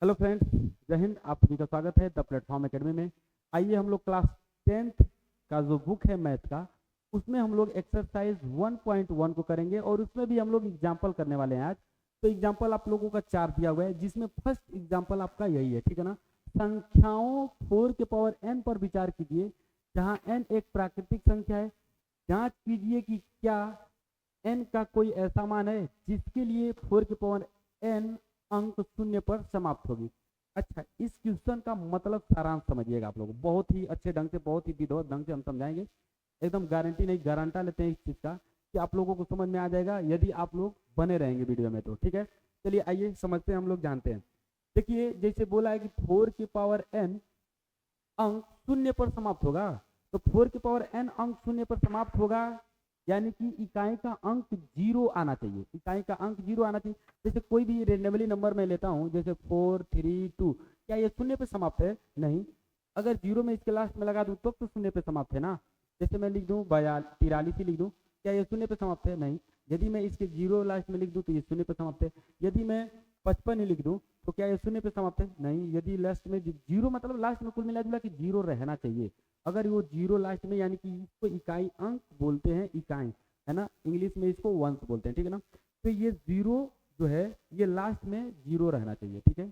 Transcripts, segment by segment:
Hello friends, जय हिंद। आप सभी का स्वागत है द प्लेटफॉर्म एकेडमी में। आइए हम लोग क्लास 10th का जो बुक है मैथ का, उसमें हम लोग एक्सरसाइज 1.1 को करेंगे और उसमें भी हम लोग एग्जाम्पल करने वाले हैं आज। तो एग्जाम्पल आप लोगों का 4 दिया हुआ है, जिसमें फर्स्ट एग्जाम्पल आपका यही है, ठीक है ना। संख्याओं 4 के पावर n पर विचार कीजिए, जहाँ n एक प्राकृतिक संख्या है। जांच कीजिए कि क्या n का कोई ऐसा मान है जिसके लिए 4 के पावर n अंक शून्य पर समाप्त होगी। अच्छा, इस क्वेश्चन का मतलब सारांश समझिएगा आप लोग, बहुत ही अच्छे ढंग से, बहुत ही विधिवत ढंग से हम समझाएंगे। एकदम गारंटी नहीं, गारंटा लेते हैं इस चीज़ का कि आप लोगों को समझ में आ जाएगा यदि आप लोग बने रहेंगे वीडियो में, तो ठीक है। चलिए आइए समझते हैं, हम लोग जानते हैं। देखिए, जैसे बोला है कि 4 की पावर n अंक शून्य पर समाप्त होगा, तो 4 की पावर n अंक शून्य पर समाप्त होगा, यानी कि इकाई का अंक जीरो आना चाहिए। इकाई का अंक जीरो आना चाहिए। जैसे कोई भी रेंडमली नंबर मैं लेता हूँ, जैसे 4 3 2, क्या ये शून्य पे समाप्त है? नहीं। अगर जीरो में इसके लास्ट में लगा दूँ तो शून्य पे समाप्त है ना। जैसे मैं लिख दूँ 43 ही लिख दूँ, क्या ये शून्य पे समाप्त है? नहीं। यदि मैं इसके जीरो लास्ट में लिख दूँ तो ये शून्य पे समाप्त है। यदि मैं 55 ही लिख दूँ तो क्या ये शून्य पे समाप्त है? नहीं। यदि लास्ट में जीरो, मतलब लास्ट में कुल मिला जुला कि जीरो रहना चाहिए। अगर वो जीरो लास्ट में, यानी कि इसको इकाई अंक बोलते हैं, इकाई, है ना। इंग्लिश में इसको वंस बोलते हैं, ठीक है ना। तो ये जीरो जो है, ये लास्ट में जीरो रहना चाहिए, ठीक है।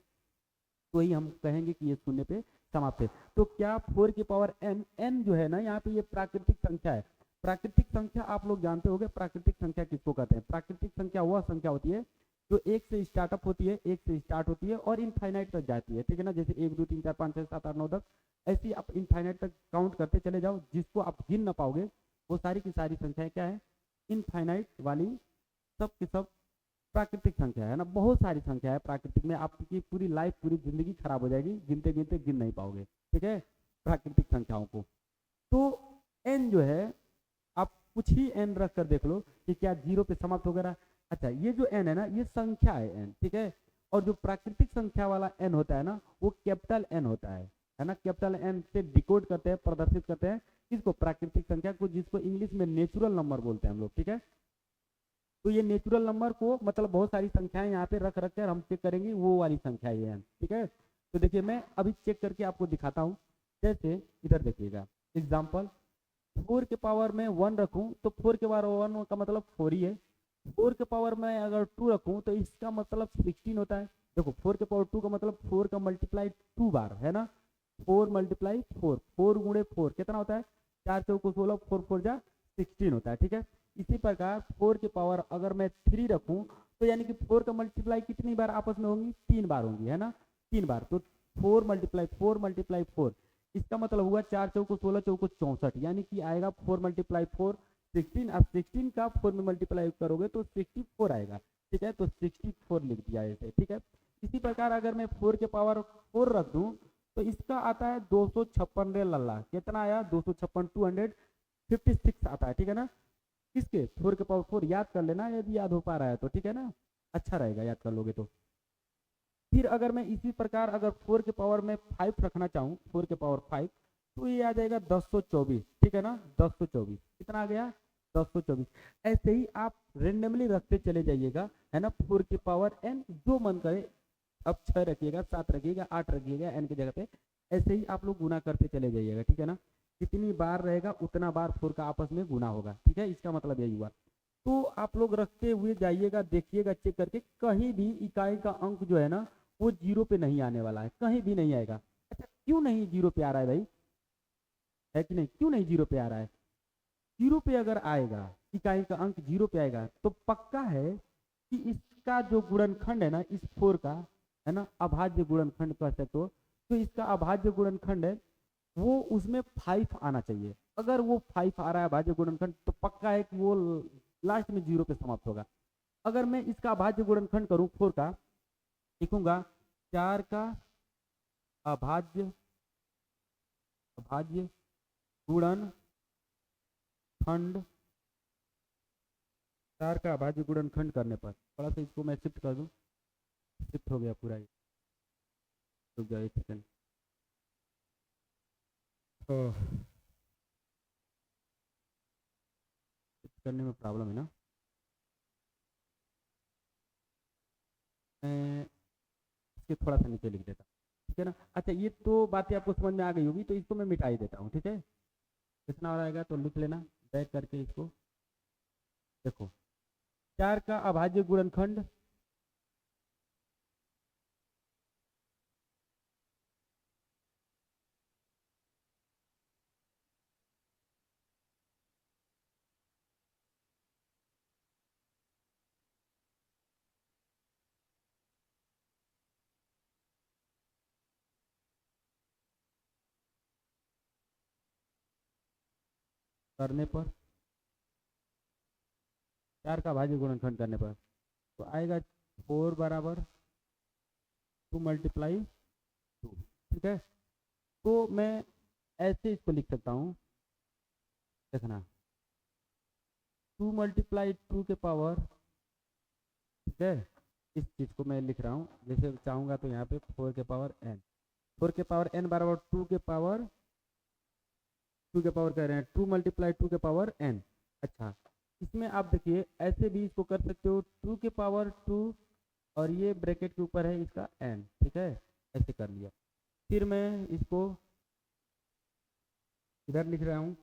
तो ही हम कहेंगे कि ये शून्य पे समाप्त है। तो क्या 4 की पावर n, n जो है ना यहाँ पे, ये प्राकृतिक संख्या है। प्राकृतिक संख्या आप लोग जानते होंगे, प्राकृतिक संख्या किसको कहते हैं। प्राकृतिक संख्या वह संख्या होती है जो एक से स्टार्टअप होती है, एक से स्टार्ट होती है और इनफाइनाइट तक जाती है, ठीक है ना। जैसे 1 2 3 4 5 6 7 8 9 10, ऐसी आप इनफाइनाइट तक काउंट करते चले जाओ, जिसको आप गिन ना पाओगे। वो सारी की सारी संख्याएं क्या है? इनफाइनाइट वाली, सब की सब प्राकृतिक संख्या है ना। बहुत सारी संख्या है प्राकृतिक में, आपकी पूरी लाइफ, पूरी जिंदगी खराब हो जाएगी, गिनते गिनते गिन नहीं पाओगे, ठीक है, प्राकृतिक संख्याओं को। तो एन जो है, आप कुछ ही एन रख कर देख लो कि क्या जीरो पे समाप्त वगैरह। अच्छा, ये जो एन है ना, ये संख्या है एन, ठीक है। और जो प्राकृतिक संख्या वाला एन होता है ना, वो कैपिटल एन होता है ना। कैपिटल एन से डिकोड करते हैं, प्रदर्शित करते हैं किसको? प्राकृतिक संख्या को, जिसको इंग्लिश में नेचुरल नंबर बोलते हैं हम लोग, ठीक है। तो ये नेचुरल नंबर को, मतलब बहुत सारी संख्याएं यहाँ पे रख रख कर हम चेक करेंगे, वो वाली संख्या ये है, ठीक है। तो देखिए, मैं अभी चेक करके आपको दिखाता हूँ। जैसे इधर देखिएगा, एग्जाम्पल 4 के पावर में 1 रखूँ तो 4 के पावर 1 का मतलब 4 ही है। 4 के पावर में अगर 2 रखूँ तो इसका मतलब 16 होता है। देखो, 4 के पावर 2 का मतलब 4 का मल्टीप्लाई 2 बार, है ना। 4 मल्टीप्लाई 4, 4 गुणे 4 कितना होता है? 4 चौको 16, 4 4 जा 16 होता है, ठीक है। इसी प्रकार 4 के पावर अगर मैं 3 रखूँ तो यानी कि 4 का मल्टीप्लाई कितनी बार आपस में होंगी? 3 बार होंगी, है ना। 3 बार, तो 4 × 4 × 4, इसका मतलब हुआ 4 चौको 16, चौको 64, यानी कि आएगा 4 × 4 16। अब 16 का 4 में मल्टीप्लाई करोगे तो 64 आएगा, ठीक है। तो 64 लिख दिया ऐसे, ठीक है। इसी प्रकार अगर मैं 4 के पावर 4 रख दूं तो इसका आता है 256 रे लल्ला, कितना आया? 256, 256 आता है, ठीक है ना। किसके? 4 के पावर 4, याद कर लेना यदि याद हो पा रहा है तो, ठीक है ना। अच्छा रहेगा याद कर लोगे तो। फिर अगर मैं इसी प्रकार अगर 4 के पावर में 5 रखना चाहूँ, 4 के पावर 5, तो ये आ जाएगा 1024, ठीक है ना। 1024 कितना आ गया? 1024। ऐसे ही आप रेंडमली रखते चले जाइएगा, है ना। 4 की पावर एन जो मन करे, अब 6 रखिएगा, 7 रखिएगा, 8 रखिएगा एन की जगह पे। ऐसे ही आप लोग गुना करते चले जाइएगा, ठीक है ना। जितनी बार रहेगा उतना बार 4 का आपस में गुना होगा, ठीक है। इसका मतलब यही हुआ। तो आप लोग रखते हुए जाइएगा, देखिएगा चेक करके, कहीं भी इकाई का अंक जो है ना, वो जीरो पे नहीं आने वाला है, कहीं भी नहीं आएगा। अच्छा, क्यों नहीं जीरो पे आ रहा है भाई? है कि नहीं? क्यों नहीं जीरो पे आ रहा है? जीरो पे अगर आएगा, इकाई का अंक जीरो पे आएगा, तो पक्का है कि इसका जो गुणनखंड है ना, इस 4 का, है ना, अभाज्य गुणनखंड कह सकते हो। तो इसका अभाज्य गुणनखंड है, वो उसमें 5 आना चाहिए। अगर वो 5 आ रहा है अभाज्य गुणनखंड, तो पक्का है कि वो लास्ट में जीरो पे समाप्त होगा। अगर मैं इसका अभाज्य गुणनखंड करूं 4 का, लिखूंगा 4 का अभाज्य अभाज्य गुणनखंड, 4 का अभाज्य गुणनखंड करने पर, थोड़ा सा इसको मैं शिफ्ट कर दूं, शिफ्ट हो गया पूरा ये, रुक जाओ 1 सेकंड। तो शिफ्ट करने में प्रॉब्लम है ना। मैं इसके थोड़ा सा नीचे लिख देता हूँ, ठीक है ना। अच्छा, ये तो बातें आपको समझ में आ गई होगी, तो इसको मैं मिटा ही देता हूँ, ठीक है। कितना हो रहेगा तो लिख लेना बैक करके इसको। देखो 4 का अभाज्य गुणनखंड करने पर, 4 का अभाज्य गुणनखंड करने पर तो आएगा 4 बराबर 2 मल्टीप्लाई 2, ठीक है। तो मैं ऐसे इसको लिख सकता हूँ, देखना 2 मल्टीप्लाई 2 के पावर, ठीक है। इस चीज़ को मैं लिख रहा हूँ, जैसे चाहूँगा तो यहाँ पे 4 के पावर n, 4 के पावर n बराबर 2 के पावर कह रहे हैं 2 मल्टीप्लाई 2 के पावर n। अच्छा, इसमें आप देखिए ऐसे भी इसको कर सकते हो 2 के पावर 2 और ये ब्रैकेट के ऊपर है इसका n, ठीक है। ऐसे कर लिया। फिर मैं इसको इधर लिख रहा हूँ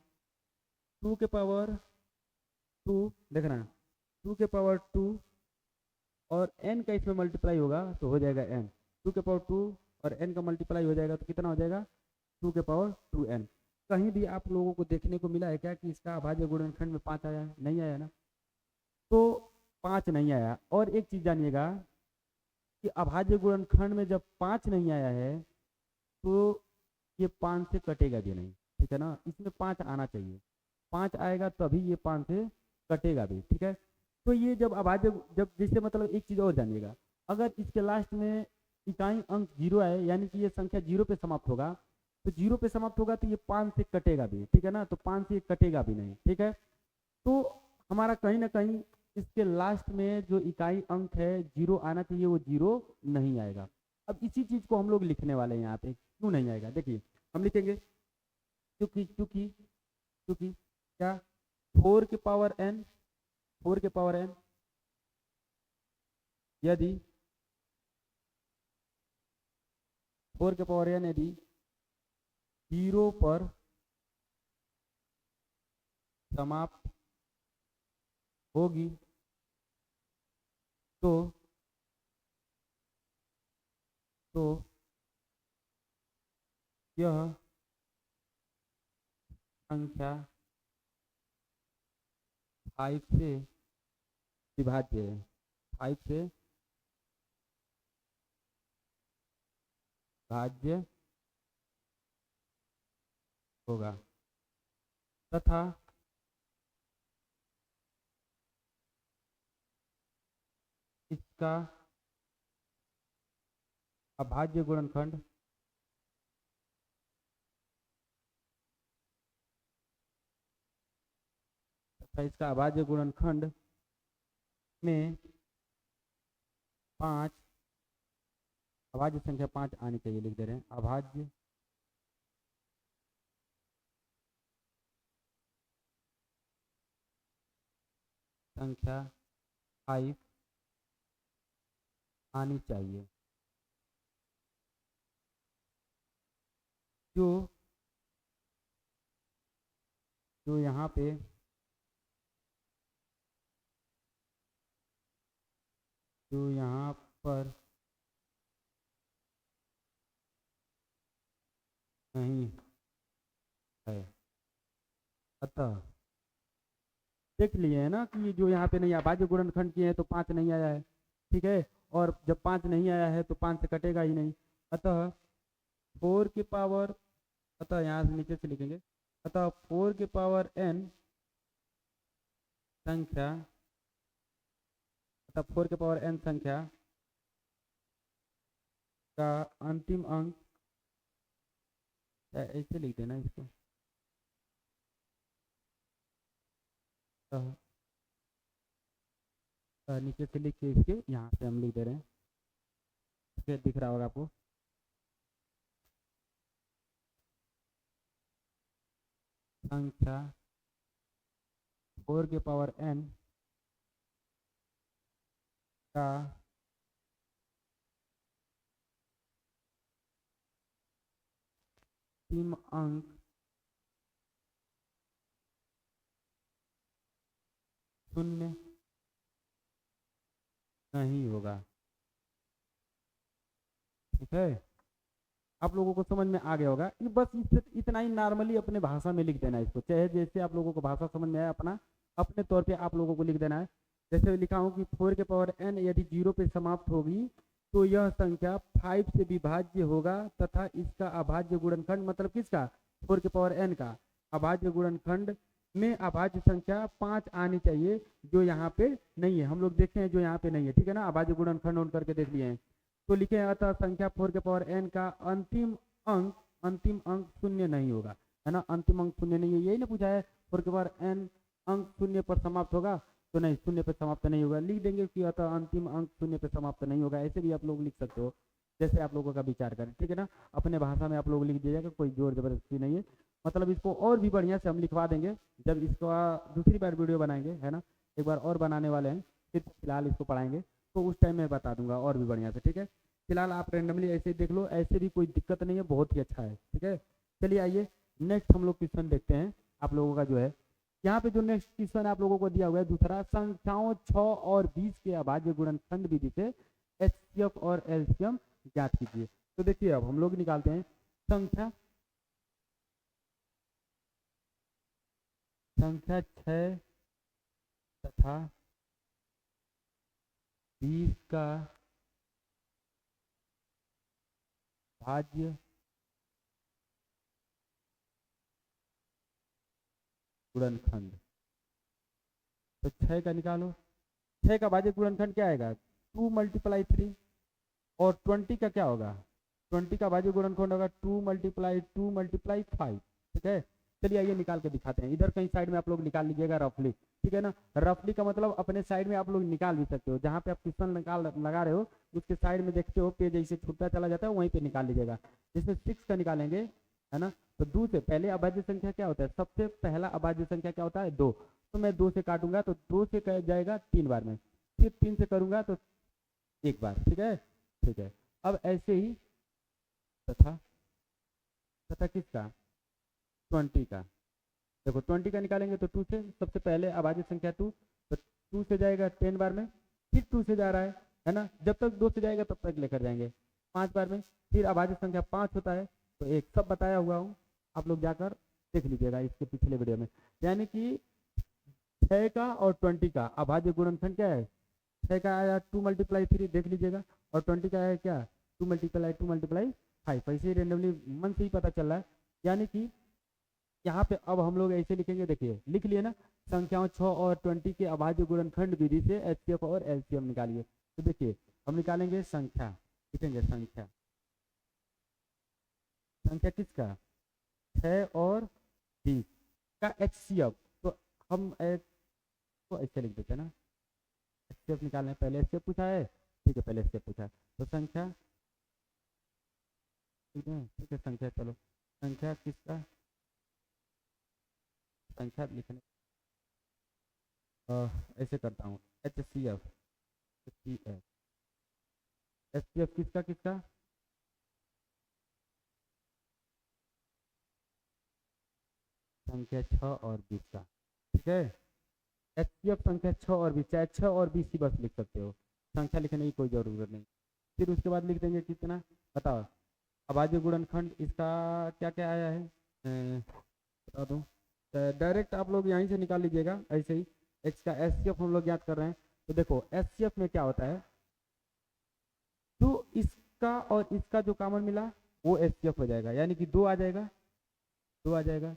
2 के पावर 2, देखना 2 के पावर 2 और n का इसमें मल्टीप्लाई होगा तो हो जाएगा n, 2 के पावर 2 और n का मल्टीप्लाई हो जाएगा तो कितना हो जाएगा 2 के पावर 2n। कहीं भी आप लोगों को देखने को मिला है क्या कि इसका अभाज्य गुणनखंड में 5 आया है? नहीं आया ना, तो 5 नहीं आया। और एक चीज़ जानिएगा कि अभाज्य गुणनखंड में जब 5 नहीं आया है तो ये 5 से कटेगा भी नहीं, ठीक है ना। इसमें 5 आना चाहिए, 5 आएगा तभी ये 5 से कटेगा भी, ठीक है। तो ये जब अभाज्य, जब जैसे मतलब एक चीज़ और जानिएगा, अगर इसके लास्ट में इकाई अंक 0 आए यानी कि ये संख्या 0 पे समाप्त होगा, तो 0 पे समाप्त होगा तो ये 5 से कटेगा भी, ठीक है ना। तो 5 से कटेगा भी नहीं, ठीक है। तो हमारा कहीं ना कहीं इसके लास्ट में जो इकाई अंक है 0 आना चाहिए, वो 0 नहीं आएगा। अब इसी चीज़ को हम लोग लिखने वाले हैं यहाँ पे, क्यों नहीं आएगा देखिए हम लिखेंगे क्योंकि क्योंकि क्योंकि क्या 4 के पावर n, 4 के पावर n यदि 4 के पावर n यदि 0 पर समाप्त होगी तो यह संख्या 5 से विभाज्य है, 5 से भाज्य होगा तथा इसका अभाज्य गुणनखंड तथा इसका अभाज्य गुणनखंड में 5, अभाज्य संख्या 5 आनी चाहिए, लिख दे रहे हैं अभाज्य संख्या 5 आनी चाहिए, जो जो यहाँ पे जो यहाँ पर नहीं है। अतः देख लिए है ना कि जो यहाँ पे नहीं, अभाज्य गुणनखंड किए हैं तो 5 नहीं आया है, ठीक है। और जब 5 नहीं आया है तो 5 से कटेगा ही नहीं। अतः 4 की पावर, अतः यहाँ से नीचे से लिखेंगे, अतः 4 की पावर n संख्या, अतः 4 की पावर n संख्या का अंतिम अंक, ऐसे लिख देना इसको, नीचे से लिख के इसके यहाँ से हम लिख दे रहे हैं, फिर दिख रहा होगा आपको। संख्या 4 के पावर n का अंतिम अंक शून्य नहीं होगा। ठीक है, आप लोगों को समझ में आ गया होगा। ये बस इतना ही नॉर्मली अपने भाषा में लिख देना है इसको, चाहे जैसे आप लोगों को भाषा समझ में आए अपना अपने तौर पे आप लोगों को लिख देना है। जैसे लिखा हूँ कि 4 के पावर n यदि 0 पे समाप्त होगी तो यह संख्या 5 से विभाज्य होगा तथा इसका अभाज्य गुणनखंड, मतलब किसका, 4 के पावर n का अभाज्य गुणनखंड में अभाज्य संख्या 5 आनी चाहिए, जो यहाँ पे नहीं है। हम लोग देखते हैं जो यहाँ पे नहीं है, ठीक है ना, अभाज्य गुणनखंड ऑन करके देख लिए हैं। तो लिखे अतः संख्या 4 के पावर n का अंतिम अंक शून्य नहीं होगा, है ना, अंतिम अंक शून्य नहीं है। यही ना पूछा है 4 के पावर n अंक शून्य पर समाप्त होगा, तो नहीं, शून्य पर समाप्त नहीं होगा। लिख देंगे कि अतः अंतिम अंक शून्य पर समाप्त नहीं होगा। ऐसे भी आप लोग लिख सकते हो, जैसे आप लोगों का विचार करें, ठीक है ना, अपने भाषा में आप लोग लिख दीजिएगा, कोई जोर जबरदस्ती नहीं है। मतलब इसको और भी बढ़िया से हम लिखवा देंगे जब इसका दूसरी बार वीडियो बनाएंगे, है ना, एक बार और बनाने वाले हैं, फिर फिलहाल इसको पढ़ाएंगे तो उस टाइम में बता दूंगा और भी बढ़िया से। ठीक है, फिलहाल आप रेंडमली ऐसे ही देख लो, ऐसे भी कोई दिक्कत नहीं है, बहुत ही अच्छा है। ठीक है, चलिए आइए नेक्स्ट हम लोग क्वेश्चन देखते हैं आप लोगों का जो है। यहाँ पे जो नेक्स्ट क्वेश्चन आप लोगों को दिया हुआ है दूसरा, संख्याओं 6 और 20 के अभाज्य गुणनखंड विधि से एचसीएफ और एलसीएम ज्ञात कीजिए। तो देखिए अब हम लोग निकालते हैं संख्या 6 तथा 20 का भाज्य गुणनखंड। तो 6 का निकालो, 6 का भाज्य गुणनखंड क्या आएगा, 2 × 3, और 20 का क्या होगा, 20 का भाज्य गुणनखंड होगा 2 × 5। ठीक है, चलिए आइए निकाल के दिखाते हैं। इधर कहीं साइड में आप लोग निकाल लीजिएगा रफली, ठीक है ना। रफली का मतलब अपने साइड में आप लोग निकाल भी सकते हो, जहाँ पे आप क्वेश्चन लगा रहे हो उसके साइड में देखते हो पेज ऐसे छूटता चला जाता है, वहीं पे निकाल लीजिएगा। जिसमें 6 का निकालेंगे, है ना, तो 2 से पहले अभाज्य संख्या क्या होता है, सबसे पहला अभाज्य संख्या क्या होता है, 2। तो मैं 2 से काटूंगा तो 2 से जाएगा 3 बार में, फिर 3 से करूंगा तो 1 बार। ठीक है, ठीक है, अब ऐसे ही तथा किसका, 20 का। देखो 20 का निकालेंगे तो 2 से, सबसे पहले अभाज्य संख्या 2, तो 2 से जाएगा 10 बार में, फिर 2 से जा रहा है ना, जब तक 2 से जाएगा तब तक लेकर जाएंगे 5 बार में, फिर अभाज्य संख्या 5 होता है। तो एक सब बताया हुआ हूँ, आप लोग जाकर देख लीजिएगा इसके पिछले वीडियो में। यानी कि 6 का और 20 का अभाज्य गुणनखंड क्या है, 6 का आया 2 × 3, देख लीजिएगा, और 20 का आया क्या 2 × 5। ऐसे ही रेंडमली मन से ही पता चल रहा है। यानी कि यहाँ पे अब हम लोग ऐसे लिखेंगे, देखिए लिख लिए ना, संख्याओं 6 और 20 के अभाज्य गुणनखंड विधि से एचसीएफ और एलसीएम निकालिए। तो देखिए हम निकालेंगे संख्या, लिखेंगे संख्या किसका, 6 और 20 का एचसीएफ। तो हम तो ऐसे लिख देते हैं ना, एचसीएफ निकालने पहले एचसीएफ पूछा है, ठीक है, पहले एचसीएफ पूछा है, तो संख्या, ठीक है संख्या, चलो संख्या किसका, संख्या लिखने ऐसे करता हूँ, एचसीएफ किसका संख्या 6 और 20 का। ठीक है, एचसीएफ संख्या 6 और 20, चाहे 6 और 20 ही बस लिख सकते हो, संख्या लिखने की कोई जरूरत नहीं। फिर उसके बाद लिख देंगे कितना, बताओ अभाज्य गुणनखंड इसका क्या क्या आया है, बता दूँ, डायरेक्ट आप लोग यहीं से निकाल लीजिएगा। ऐसे ही इसका एचसीएफ हम लोग याद कर रहे हैं, तो देखो एचसीएफ में क्या होता है, तो इसका और इसका जो कॉमन मिला वो एचसीएफ हो जाएगा, यानी कि 2 आ जाएगा, 2 आ जाएगा।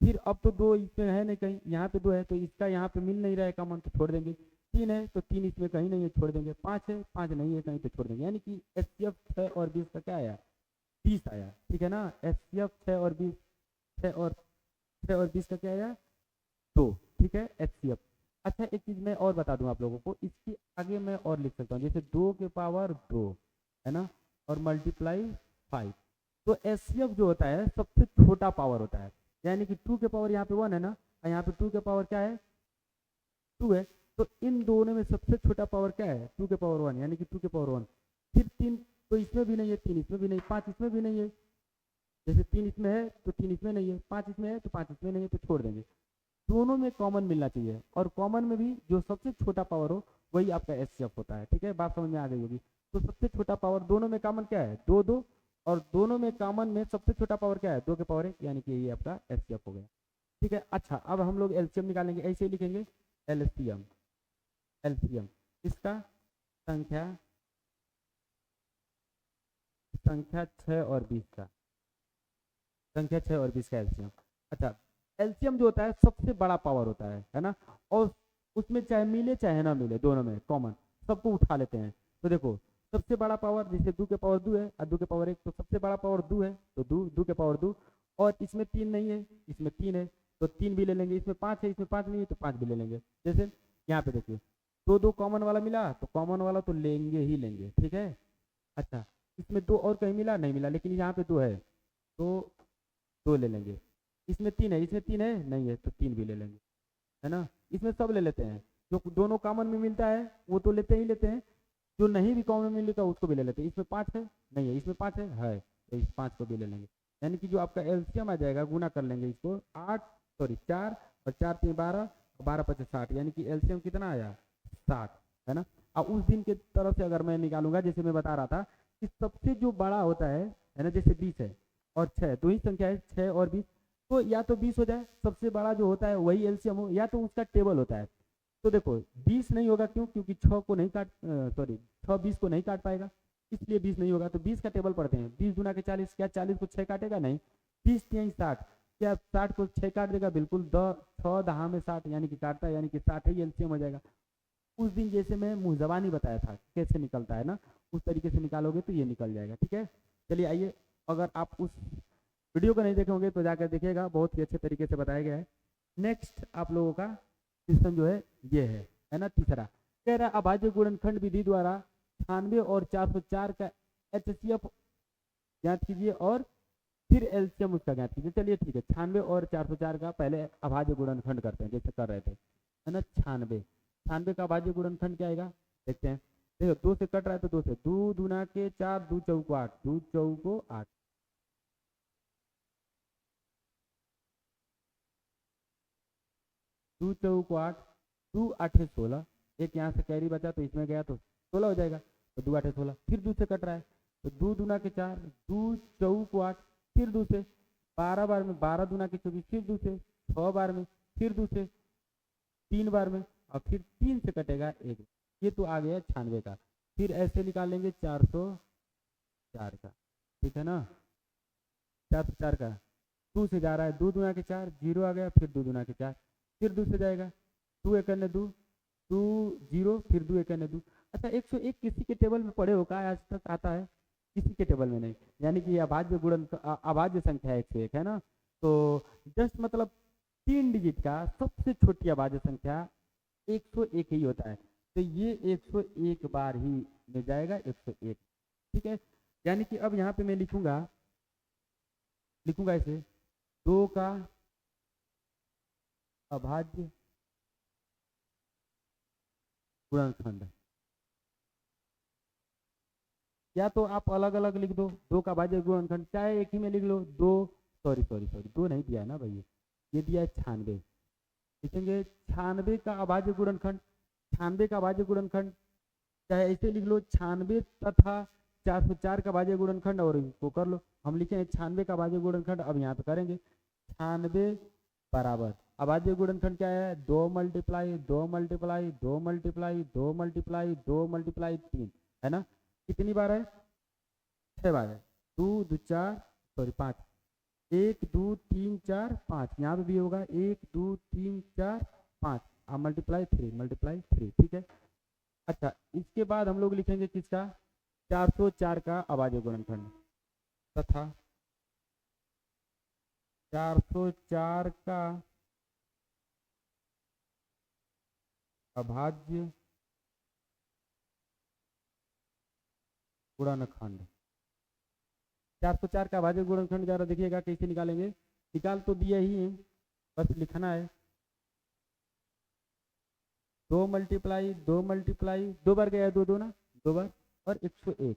फिर अब तो 2 इसमें है नहीं, कहीं यहाँ पे 2 है तो इसका यहाँ पे मिल नहीं रहा है कॉमन, तो छोड़ देंगे। 3 है तो 3 इसमें कहीं नहीं है, छोड़ देंगे। 5 है, 5 नहीं है कहीं, तो छोड़ देंगे। यानी कि एचसीएफ 6 और 20 का क्या आया, 20 आया। ठीक है ना, एचसीएफ 6 और 20, 6 और 20 का क्या आया, 2। ठीक है, एचसीएफ। अच्छा एक चीज मैं और बता दूं आप लोगों को, इसके आगे मैं और लिख सकता हूँ, जैसे 2 के पावर 2, है ना, और मल्टीप्लाई 5। तो एचसीएफ जो होता है सबसे छोटा पावर होता है, यानी कि 2 के पावर यहाँ पे 1 है ना, और यहाँ पे 2 के पावर क्या है, 2 है। तो इन दोनों में सबसे छोटा पावर क्या है, 2 के पावर 1, यानी कि 2 के पावर 1। फिर 3 तो इसमें भी नहीं है, 3 इसमें भी नहीं, 5 इसमें भी नहीं है, जैसे 3 इसमें है तो 3 इसमें नहीं है, 5 इसमें है तो 5 इसमें नहीं है, तो छोड़ देंगे। दोनों में कॉमन मिलना चाहिए, और कॉमन में भी जो सबसे छोटा पावर हो वही आपका एचसीएफ होता है। ठीक है, बात समझ में आ गई होगी। तो सबसे छोटा पावर दोनों में कॉमन क्या है, 2 2, और दोनों में कॉमन में सबसे छोटा पावर क्या है, 2 के पावर 1, यानी कि ये आपका एचसीएफ हो गया। ठीक है, अच्छा अब हम लोग एलसीएम निकालेंगे, ऐसे ही लिखेंगे एलसीएम। एलसीएम इसका संख्या 6 और 20 का, संख्या 6 और 20 का एलसीएम। अच्छा, एलसीएम जो होता है सबसे बड़ा पावर होता है ना, और उसमें चाहे मिले चाहे ना मिले, दोनों में कॉमन, सबको उठा लेते हैं। तो देखो सबसे बड़ा पावर, जैसे 2 के पावर 2 है और 2 के पावर 1, तो सबसे बड़ा पावर 2 है, तो 2 के पावर 2, और इसमें 3 नहीं है, इसमें 3 है तो 3 भी ले लेंगे, इसमें 5 है, इसमें 5 नहीं है तो 5 भी ले लेंगे। जैसे यहाँ पे देखिए 2 2 कॉमन वाला मिला, तो कॉमन वाला तो लेंगे ही लेंगे। ठीक है, अच्छा इसमें 2 और कहीं मिला, नहीं मिला, लेकिन यहाँ पे 2 है तो 2 ले लेंगे। इसमें 3 है, इसमें 3 है, नहीं है तो 3 भी ले लेंगे, है ना। इसमें सब ले लेते हैं, जो दोनों कॉमन में मिलता है वो तो लेते ही लेते हैं, जो नहीं भी कॉमन में मिलता है उसको भी ले लेते हैं। इसमें 5 है, नहीं है, इसमें 5 है तो इस 5 को भी ले लेंगे। यानी कि जो आपका एलसीएम आ जाएगा, गुना कर लेंगे इसको 4 और 4 3 12, 12 5 60, यानी कि एलसीएम कितना आया 60, है ना। अब उस दिन के तरफ से अगर मैं निकालूंगा, जैसे मैं बता रहा था कि सबसे जो बड़ा होता है ना, जैसे 20 है और 6, दो ही संख्या है 6 और 20, तो या तो 20 हो जाए, सबसे बड़ा जो होता है वही एलसीएम हो, या तो उसका टेबल होता है। तो देखो 20 नहीं होगा, क्यों, क्योंकि 6 को नहीं काट, सॉरी 6 20 को नहीं काट पाएगा, इसलिए 20 नहीं होगा। तो 20 का टेबल पढ़ते हैं, 20 गुना के 40, क्या 40 को 6 काटेगा, नहीं। 30 3 60, क्या 60 को 6 काट देगा, बिल्कुल 6 दहा में 60, यानी कि काटता है, यानी कि 60 ही एलसीएम हो जाएगा। उस दिन जैसे मैं मुँह जबानी बताया था कैसे निकलता है ना, उस तरीके से निकालोगे तो ये निकल जाएगा। ठीक है, चलिए आइए, अगर आप उस वीडियो को नहीं देखे होंगे तो जाकर देखिएगा, बहुत ही अच्छे तरीके से बताया गया है। नेक्स्ट आप लोगों का क्वेश्चन जो है ये है ना, तीसरा कह रहा है अभाज्य गुणनखंड विधि द्वारा 96 और 404 का एचसीएफ ज्ञात कीजिए और फिर एलसीएम उसका ज्ञात कीजिए। चलिए ठीक है, 96 और 404 का पहले अभाज्य गुणनखंड करते हैं, जैसे कर रहे थे, है ना। 96 का अभाज्य गुणनखंड क्या आएगा, देखते हैं। देखो 2 से कट रहा है तो 2 से, 2 दूना के 4, 2 चौको 8, 2 चौको 8, 2 चौको 8, 2 8 16, एक यहाँ से कैरी बचा तो इसमें गया तो 16 हो जाएगा, तो 2 8 16, फिर 2 से कट रहा है तो 2 दूना के 4, 2 चौको 8, फिर 2 से 12 बार में, 12 दूना के 24, फिर 2 से 6 बार में, फिर 2 से 3 बार में, और फिर 3 से कटेगा 1। ये तो आ गया 96 का। फिर ऐसे निकालेंगे 404 का, ठीक है ना। 404 का 2 से जा रहा है, 2 दूना के 4, 0 आ गया, फिर 2 दूना के 4, फिर 2 से जाएगा, 2 एक 2, 2 0, फिर 2 एक 2। अच्छा 101 किसी के टेबल में पढ़े हो का, आज तक आता है किसी के टेबल में नहीं, यानी कि अभाज्य गुणन अभाज्य संख्या 101 है ना। तो जस्ट मतलब 3 डिजिट का सबसे छोटी अभाज्य संख्या 101 ही होता है, तो ये 101 बार ही मिल जाएगा 101। ठीक है, यानी कि अब यहाँ पे मैं लिखूंगा इसे 2 का अभाज्य गुणनखंड, या तो आप अलग अलग लिख दो 2 का अभाज्य गुणनखंड, चाहे एक ही में लिख लो 2, सॉरी 2 नहीं दिया है ना भैया, ये दिया है 96। लिखेंगे 96 का अभाज्य गुणनखंड, 96 का अभाज्य गुणनखंड, चाहे ऐसे लिख लो 96 तथा 404 का अभाज्य गुणनखंड, और इसको कर लो। हम लिखेंगे 96 का अभाज्य गुणनखंड, अब यहाँ पे करेंगे 96 बराबर अभाज्य गुणनखंड क्या है, 2 multiply 2 multiply 2 multiply 2 multiply 2 multiply 3, है ना। कितनी बार है, 6 बार है, 2 2 4, सॉरी 5, 1 2 3 4 5, यहाँ पे भी होगा 1 2 3 4 5, अब मल्टीप्लाई 3, ठीक है। अच्छा इसके बाद हम लोग लिखेंगे किसका, 404 का अभाज्य गुणनखंड तथा 404 का अभाज्य गुणनखंड। 404 का अभाज्य गुणनखंड जरा देखिएगा कैसे निकालेंगे, निकाल तो दिया ही है, बस लिखना है 2 मल्टीप्लाई 2 मल्टीप्लाई 2 बार गया, 2 2 ना 2 बार, और 101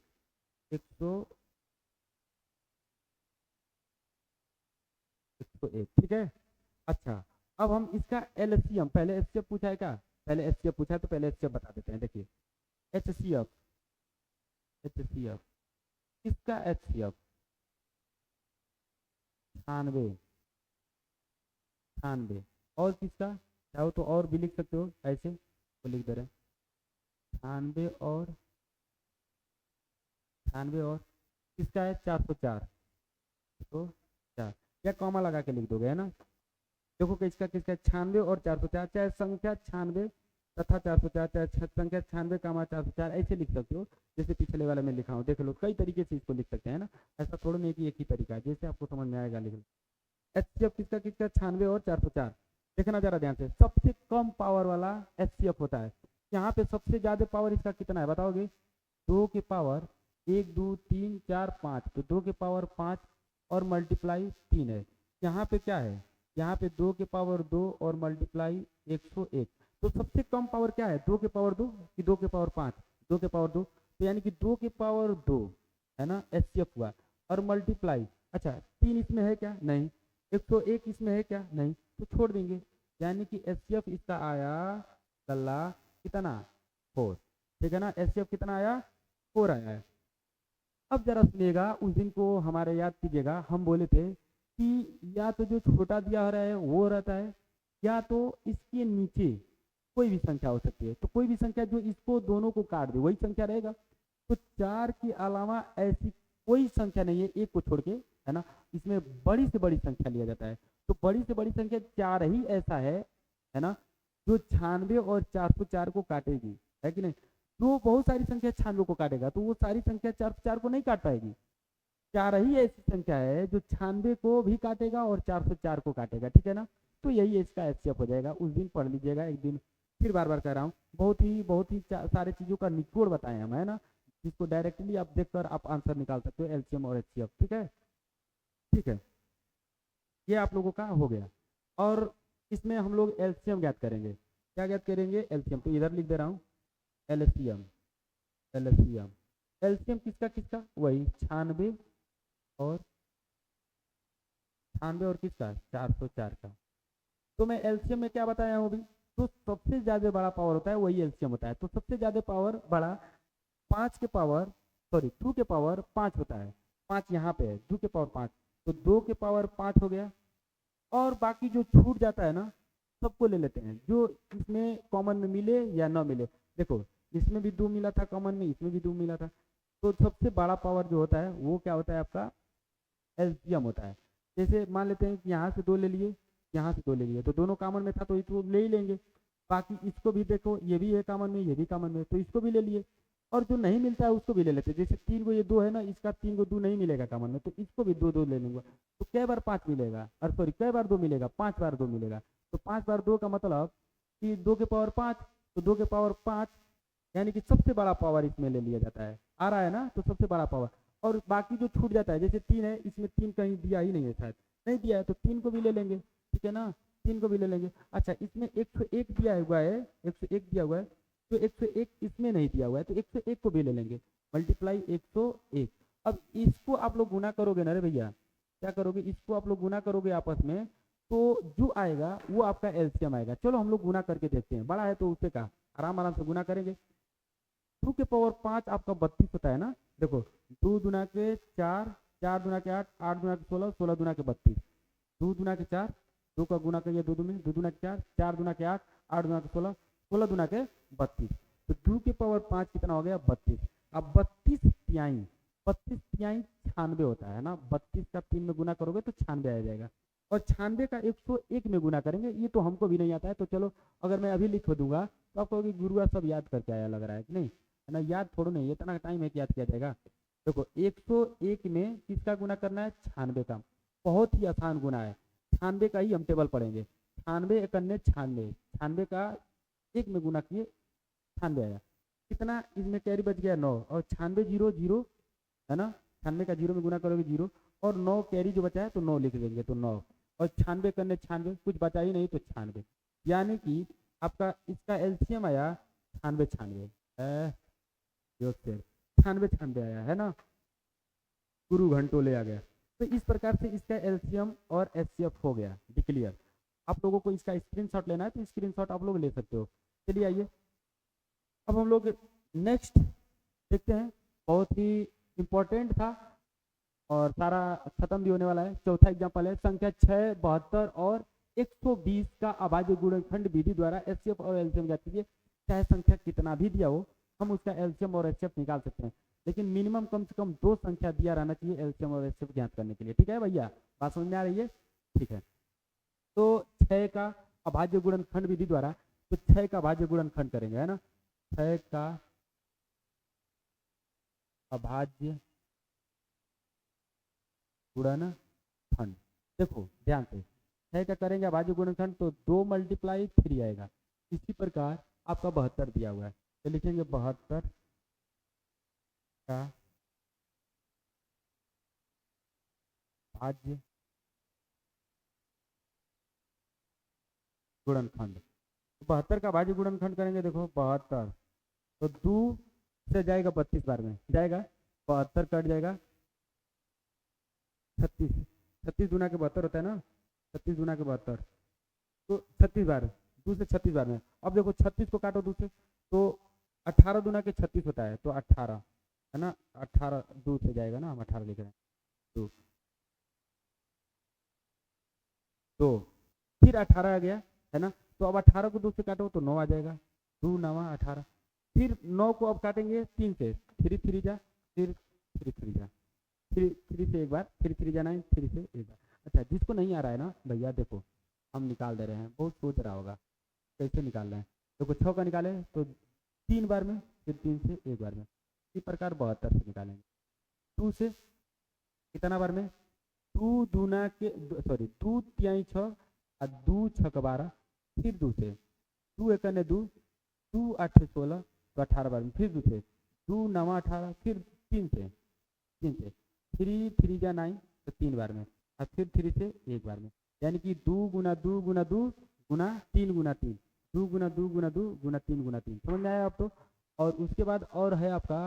101, ठीक है। अच्छा, अब हम इसका एलसीएम, पहले एचसीएफ पूछा है क्या, पहले एचसीएफ पूछा है तो पहले एचसीएफ बता देते हैं। देखिए एचसीएफ, एचसीएफ इसका एचसीएफ 96, 96। और किसका चाहो तो और भी लिख सकते हो, ऐसे तो लिख दे रहे हैं 96 और 96 और किसका है 404, तो 4 या कॉमा लगा के लिख दोगे, है ना। देखो कि इसका किसका 96 और 404, चाहे संख्या 96 तथा 404, चाहे संख्या 96 कामा 404 ऐसे लिख सकते हो, जैसे पिछले वाले में लिखा हूँ। देख लो कई तरीके से इसको लिख सकते हैं ना, ऐसा थोड़ा नहीं कि एक ही तरीका है, जैसे आपको समझ में आएगा लिख लो। एचसीएफ किसका किसका 96 और 404। देखना जरा ध्यान से, सबसे कम पावर वाला एचसीएफ होता है। यहाँ पे सबसे ज्यादा पावर इसका कितना है बताओगे, 2 के पावर 1 2 3 4 5, तो 2 के पावर 5 और मल्टीप्लाई 3 है। यहाँ पे क्या है, यहाँ पे 2 के पावर 2 और मल्टीप्लाई 101, तो सबसे कम पावर क्या है 2 के पावर 2 कि 2 के पावर 5, 2 के पावर 2, तो यानी कि 2 के पावर 2 है ना एचसीएफ हुआ, और मल्टीप्लाई, अच्छा 3 इसमें है क्या, नहीं, 101 इसमें है क्या, नहीं, तो छोड़ देंगे, यानी कि एचसीएफ इसका आया गला कितना 4, ठीक है ना। एचसीएफ कितना आया 4 आया है। अब जरा सुनिएगा, उस दिन को हमारे याद कीजिएगा, हम बोले थे कि या तो जो छोटा दिया हो रहा है वो रहता है, या तो इसके नीचे कोई भी संख्या हो सकती है, तो कोई भी संख्या जो इसको दोनों को काट दे वही संख्या रहेगा। तो 4 के अलावा ऐसी कोई संख्या नहीं है, एक को छोड़ के, है ना। इसमें बड़ी से बड़ी संख्या लिया जाता है, तो बड़ी से बड़ी संख्या 4 ही ऐसा है ना, जो 96 और 404 को काटेगी, है कि नहीं। तो बहुत सारी संख्या 96 को काटेगा, तो वो सारी संख्या 404 को नहीं काट पाएगी। 4 ही ऐसी संख्या है जो 96 को भी काटेगा और 404 को काटेगा, ठीक है ना। तो यही इसका एचसीएफ हो जाएगा। उस दिन पढ़ लीजिएगा, एक दिन फिर बार बार कह रहा हूँ, बहुत ही सारे चीज़ों का निचोड़ बताए हम, है ना, जिसको डायरेक्टली आप देखकर आप आंसर निकाल सकते हो, एलसीएम और एचसीएफ, ठीक है, ठीक है। ये आप लोगों का हो गया। और इसमें हम लोग एलसीएम ज्ञात करेंगे। क्या ज्ञात करेंगे, एलसीएम, तो इधर लिख दे रहा हूँ एलसीएम, एलसीएम, एलसीएम किसका किसका, वही 96 और किसका 404 का। तो मैं एलसीएम में क्या बताया हूँ अभी, तो सबसे ज्यादा बड़ा पावर होता है वही एलसीएम होता है। तो सबसे ज्यादा पावर बड़ा 5 के पावर, सॉरी 2 के पावर 5 होता है, 5 यहाँ पे है 2 के पावर 5, तो 2 के पावर 5 हो गया। और बाकी जो छूट जाता है ना सबको ले लेते हैं, जो इसमें कॉमन में मिले या ना मिले। देखो इसमें भी 2 मिला था कॉमन में, इसमें भी 2 मिला था, तो सबसे बड़ा पावर जो होता है वो क्या होता है आपका एलसीएम होता है। जैसे मान लेते हैं कि यहाँ से 2 ले लिए, यहाँ से 2 ले लिए, तो दोनों कॉमन में था तो इसको ले ही लेंगे। बाकी इसको भी देखो, ये भी है कॉमन में, ये भी कॉमन में, तो इसको भी ले लिए। और जो नहीं मिलता है उसको भी ले लेते हैं। जैसे 3 को ये 2 है ना, इसका 3 को 2 नहीं मिलेगा कॉमन में, तो इसको भी 2 2 ले लूंगा, तो कै बार 5 मिलेगा, और सॉरी कै बार 2 मिलेगा, 5 बार 2 मिलेगा। तो 5 बार 2 का मतलब कि 2 के पावर 5, तो 2 के पावर 5 यानी कि सबसे बड़ा पावर इसमें ले लिया जाता है, आ रहा है ना, तो सबसे बड़ा पावर। और बाकी जो छूट जाता है, जैसे 3 है, इसमें 3 कहीं दिया ही नहीं है, शायद नहीं दिया है, तो 3 को भी ले लेंगे, ठीक है ना, 3 को भी ले लेंगे। अच्छा इसमें 101 दिया हुआ है, 101 दिया हुआ है, तो 101 इसमें नहीं दिया हुआ है, तो 101 को भी ले लेंगे, मल्टीप्लाई 101। अब इसको आप लोग गुना करोगे ना रे भैया, क्या करोगे, इसको आप लोग गुना करोगे आपस में, तो जो आएगा वो आपका एलसीएम आएगा। चलो हम लोग गुना करके देखते हैं, बड़ा है तो उससे का आराम से गुना करेंगे। 2 के पावर 5 आपका 32 होता है ना, देखो 2 दुना के 4, 4 दुना के 8, 8 दुना के 16, 16 दुना के 32, 2 दुना के 4, 2 का गुना करिए 2 में, 2 दुना के 4, 4 दुना के 8, 8 दुना के 16, 16 दुना के 32, तो 2 के पावर 5 कितना हो गया 32। अब 32 तिहाई 96 होता है ना, 32 का 3 में गुना करोगे तो 96 आ जाएगा, और 96 का 101 में गुना करेंगे, ये तो हमको भी नहीं आता है। तो चलो अगर मैं अभी लिख दूंगा तो आपको गुरुआ सब याद करके आया लग रहा है कि नहीं, है ना, याद थोड़ा नहीं, इतना टाइम है कि याद किया जाएगा। देखो 101 में किसका गुना करना है 96 का, बहुत ही आसान गुना है, 96 का ही हम टेबल पढ़ेंगे। 96 एकन्ने 96, 96 का 1 में गुना किए 96 आया, कितना इसमें कैरी बच गया 9, और 96 0 0 है ना, 96 का 0 में गुना करोगे 0, और 9 कैरी जो बचा है तो 9 लिख देंगे, तो 9, और 96 करने 96, कुछ बचा ही नहीं तो 96, यानी कि आपका इसका एलसीएम आया 96 96 96 96 आया है ना, गुरु घंटों ले आ गया। तो इस प्रकार से इसका एलसीएम और एचसीएफ हो गया डिक्लियर। आप लोगों को इसका स्क्रीनशॉट लेना है तो स्क्रीनशॉट आप लोग ले सकते हो। चलिए आइए अब हम लोग नेक्स्ट देखते हैं, बहुत ही इंपॉर्टेंट था और सारा खत्म भी होने वाला है। चौथा एग्जाम्पल है संख्या 6, 72 और 120 का अभाज्य गुणनखंड विधि द्वारा एचसीएफ और एलसीएम ज्ञात कीजिए। चाहे संख्या कितना भी दिया हो हम उसका एलसीएम और एचसीएफ निकाल सकते हैं, लेकिन मिनिमम कम से कम 2 संख्या दिया रहना चाहिए एलसीएम और एचसीएफ ज्ञात करने के लिए। ठीक है भैया, बात समझ में आ रही है? ठीक है, तो 6 का अभाज्य गुणनखंड विधि द्वारा, तो 6 का अभाज्य गुणनखंड करेंगे, है ना। 6 का अभाज्य गुणनखंड, देखो ध्यान से 6 का करेंगे अभाज्य गुणनखंड तो 2 × 3 आएगा। इसी प्रकार आपका 72 दिया हुआ है तो लिखेंगे 72 का अभाज्य गुणनखंड। 72 का भाज्य गुणनखंड करेंगे, देखो 72 तो 2 से जाएगा 32 बार में जाएगा, 72 कट जाएगा 36, 36 दूना के 72 होता है ना, 36 दूना के 72 तो 36 बार, 2 से 36 बार में। अब देखो 36 को काटो 2 से तो 18 दूना के 36 होता है तो 18 है ना, 18 2 से जाएगा ना, हम 18 लिख रहे हैं 2 तो फिर 18 आ गया है ना, तो अब 18 को 2 से काटो तो 9 आ जाएगा, 2 9 18। फिर 9 को अब काटेंगे 3 से, 3 3 जा, फिर 3 3 जा, 3 से एक बार, फिर 3 जा 9, 3 से एक बार। अच्छा, जिसको नहीं आ रहा है ना भैया देखो हम निकाल दे रहे हैं, बहुत सोच रहा होगा कैसे निकाल रहे हैं। देखो 6 का निकाले तो 3 बार में, फिर 3 से एक बार में, इसी प्रकार 72 से निकालेंगे। 2 से कितना बार में, 2 दूना के सॉरी 2 तिहाई 6 और 2 6 12, फिर 2 से 2 1 ने 2, 2 8 16 तो 18 बार में, फिर 2 से 2 9 18, फिर 3 से 3 3 जा 9 तो 3 बार में, और फिर 3 से एक बार में, यानी कि 2 × 2 × 2 गुना 3 × 3, 2 × 2 × 2 गुना 3 × 3, समझ में आया आप तो। और उसके बाद और है आपका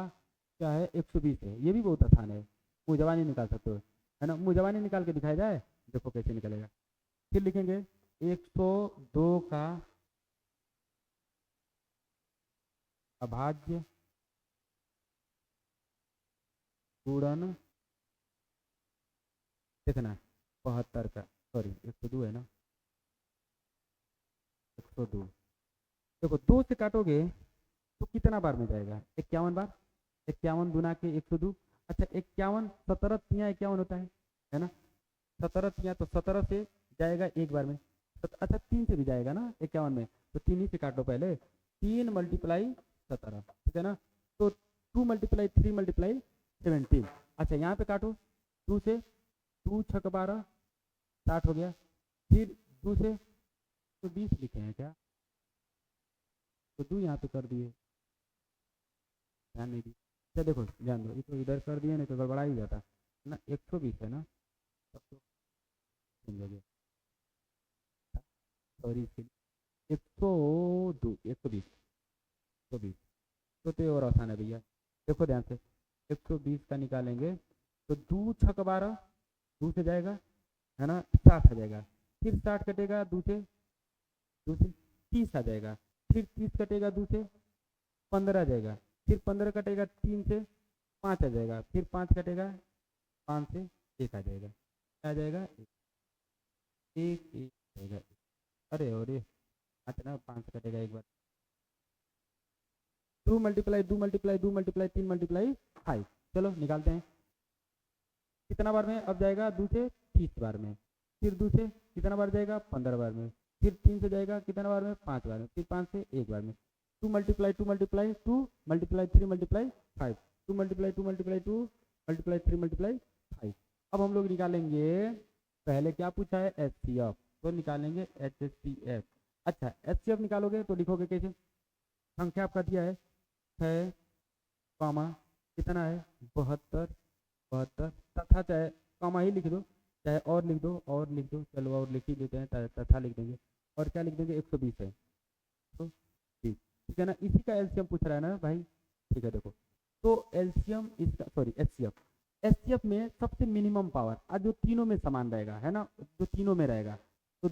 क्या है 120 है, ये भी बहुत आसान है, मुझवानी निकाल सकते हो है ना। मुझवानी निकाल के दिखाया जाए, देखो कैसे निकलेगा। फिर लिखेंगे 102 का अभाज्य गुणन, देखना 72 का सॉरी 102 है ना, 102 देखो 2 से काटोगे तो कितना बार में जाएगा, 51 बार, 51 दूना के 102। अच्छा 51 17 तिया 51 होता है ना, 17 तिया तो 17 से जाएगा एक बार में, अच्छा 3 से भी जाएगा ना 51 में, तो 3 ही से काट लो पहले, 3 × 17 ठीक है ना, तो 2 × 3 × 17। अच्छा यहाँ पे काटो 2 से, 2 6 12 60 हो गया, फिर 2 से तो 20 लिखे हैं क्या, तो 2 यहाँ पे कर दिए, ध्यान नहीं दी। अच्छा देखो ध्यान दो, ये तो इधर कर दिए नहीं तो गड़बड़ा ही जाता ना, 120 है ना, तब तो हो गया सॉरी, 102 120 120 तो ये और आसान है भैया, देखो ध्यान से 120 का निकालेंगे तो 2 6 12 2 से जाएगा है ना, 60 आ जाएगा, फिर 60 कटेगा 2 से 30 आ जाएगा, फिर 30 कटेगा 2 से 15 आ जाएगा, फिर 15 कटेगा 3 से 5 आ जाएगा, फिर 5 कटेगा 5 से 1 आ जाएगा, क्या आ जाएगा 1 1 जाएगा, अरे और ये अच्छा ना 5 से कटेगा एक बार, 2 × 2 × 2 × 3 × 5, चलो निकालते हैं कितना बार में, अब जाएगा 2 से 30 बार में, फिर 2 से कितना बार जाएगा 15 बार में, फिर 3 से जाएगा कितना बार में 5 बार में, फिर 5 से एक बार में, 2 × 2 × 2 × 3 × 5, 2 × 2 × 2 × 3 × 5। अब हम लोग निकालेंगे, पहले क्या पूछा है एचसीएफ, तो निकालेंगे एचसीएफ। अच्छा एचसीएफ निकालोगे तो लिखोगे कैसे, संख्या आपका दिया है 6 कॉमा कितना है 72 72 तथा, चाहे कॉमा ही लिख दो चाहे और लिख दो, और लिख दो, चलो और लिख ही देते हैं, तथा लिख देंगे, और क्या लिख देंगे 120 है तो ठीक है ना, इसी का एलसीएम पूछ रहा है ना भाई, ठीक है देखो, तो एलसीएम इसका सॉरी एचसीएफ, एचसीएफ में सबसे मिनिमम पावर और जो तीनों में समान रहेगा, है ना, जो तीनों में रहेगा, तो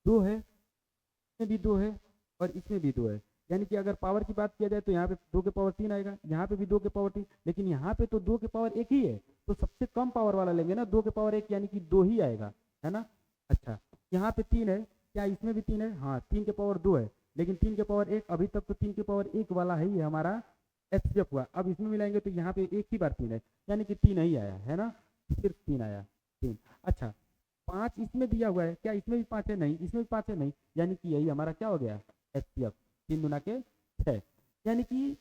2 है, इसमें भी 2 है और इसमें भी 2 है। यानी कि अगर पावर की बात किया जाए तो यहाँ पे 2 के पावर 3 आएगा, यहाँ पे भी 2 के पावर 3, लेकिन यहाँ पे तो 2 के पावर 1 ही है, तो सबसे कम पावर वाला लेंगे ना, 2 के पावर 1 यानी कि 2 ही आएगा, है ना। अच्छा, यहाँ पे 3 है, क्या इसमें भी 3 है? हाँ, 3 के पावर 2 है, लेकिन 3 के पावर 1 अभी तक तो 3 के पावर 1 वाला है ही हमारा एचसीएफ हुआ। अब इसमें मिलाएंगे तो यहाँ पे एक ही बार 3 है, यानी कि 3 नहीं आया, है ना, सिर्फ 3 आया, 3। अच्छा, 5 इसमें दिया हुआ है, क्या इसमें भी 5 है? नहीं, इसमें भी 5 है, नहीं, यानी कि यही हमारा क्या हो गया? एचसीएफ। 3 दूना के 6, यानी कि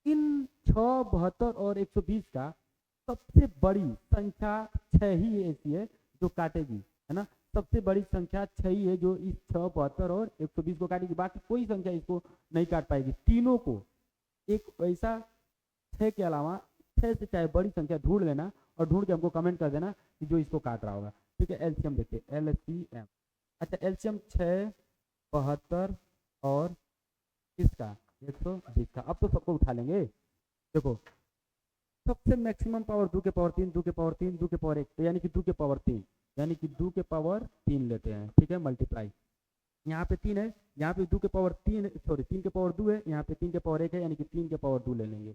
इन 6, 72 और 120 का सबसे बड़ी संख्या 6 ही ऐसी है जो काटेगी, है ना। सबसे बड़ी संख्या 6 ही है जो इस 6, 72 और 120 को काटेगी, बाकी कोई संख्या इसको नहीं काट पाएगी। तीनों को एक ऐसा 6 के अलावा 6 से चाहे बड़ी संख्या ढूंढ लेना और ढूंढ के हमको कमेंट कर देना कि जो इसको काट रहा होगा, ठीक है। एलसीएम देखिए, एलसीएम। अच्छा, एलसीएम 6, 72 और इसका 120 का। अब तो सबको उठा लेंगे। देखो, सबसे मैक्सिमम पावर 2 के पावर 3, 2 के पावर 3, 2 के पावर 1, तो यानी कि 2 के पावर 3, यानी कि 2 के पावर 3 लेते हैं, ठीक है, मल्टीप्लाई। यहाँ पे 3 है, यहाँ पे 2 के पावर 3, सॉरी 3 के पावर 2 है, यहाँ पे 3 के पावर 1 है, यानी कि 3 के पावर 2 ले लेंगे,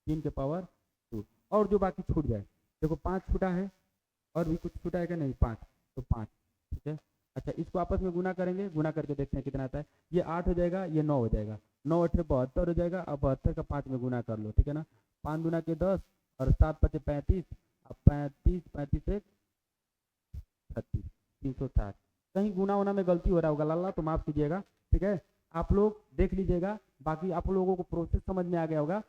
3 के पावर 2, और जो बाकी छूट जाए। देखो 5 छूटा है, और भी कुछ छूटा है क्या? नहीं, 5, तो 5, ठीक है। अच्छा, इसको आपस में गुना करेंगे, गुना करके देखते हैं कितना आता है। ये 8 हो जाएगा, ये 9 हो जाएगा, 9 8 72 हो जाएगा। अब 72 का 5 में गुना कर लो, ठीक है ना। 5 दूना के 10 और 7 5 35, अब 35 35 1 36, 360। कहीं गुना वुना में गलती हो रहा होगा लाला, तो माफ कीजिएगा, ठीक है। आप लोग देख लीजिएगा, बाकी आप लोगों को प्रोसेस समझ में आ गया होगा।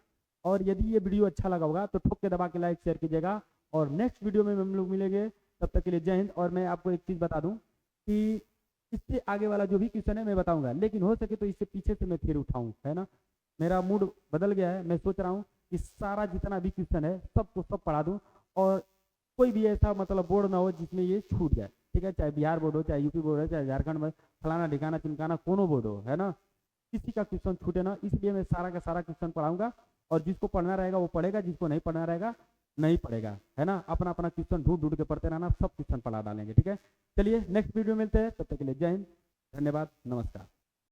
और यदि ये वीडियो अच्छा लगा होगा तो ठोक के दबा के लाइक शेयर कीजिएगा, और नेक्स्ट वीडियो में हम लोग मिलेंगे। तब तक के लिए जय हिंद। और मैं आपको एक चीज़ बता दूं कि इससे आगे वाला जो भी क्वेश्चन है मैं बताऊंगा, लेकिन हो सके तो इससे पीछे से मैं फिर उठाऊं, है ना। मेरा मूड बदल गया है, मैं सोच रहा हूँ कि सारा जितना भी क्वेश्चन है सबको सब पढ़ा दूँ, और कोई भी ऐसा मतलब बोर्ड ना हो जिसमें ये छूट जाए, ठीक है। चाहे बिहार बोर्ड हो, चाहे यूपी बोर्ड हो, चाहे झारखंड में फलाना ढिकाना चिमकाना कोनो बोर्ड हो, है ना, किसी का क्वेश्चन छूटे ना, इसलिए मैं सारा का सारा क्वेश्चन पढ़ाऊंगा। और जिसको पढ़ना रहेगा वो पढ़ेगा, जिसको नहीं पढ़ना रहेगा नहीं पढ़ेगा, है ना। अपना अपना क्वेश्चन ढूंढ ढूंढ के पढ़ते रहना, सब क्वेश्चन पढ़ा डालेंगे, ठीक है। चलिए नेक्स्ट वीडियो मिलते हैं, तब तक के लिए जय हिंद, धन्यवाद, नमस्कार।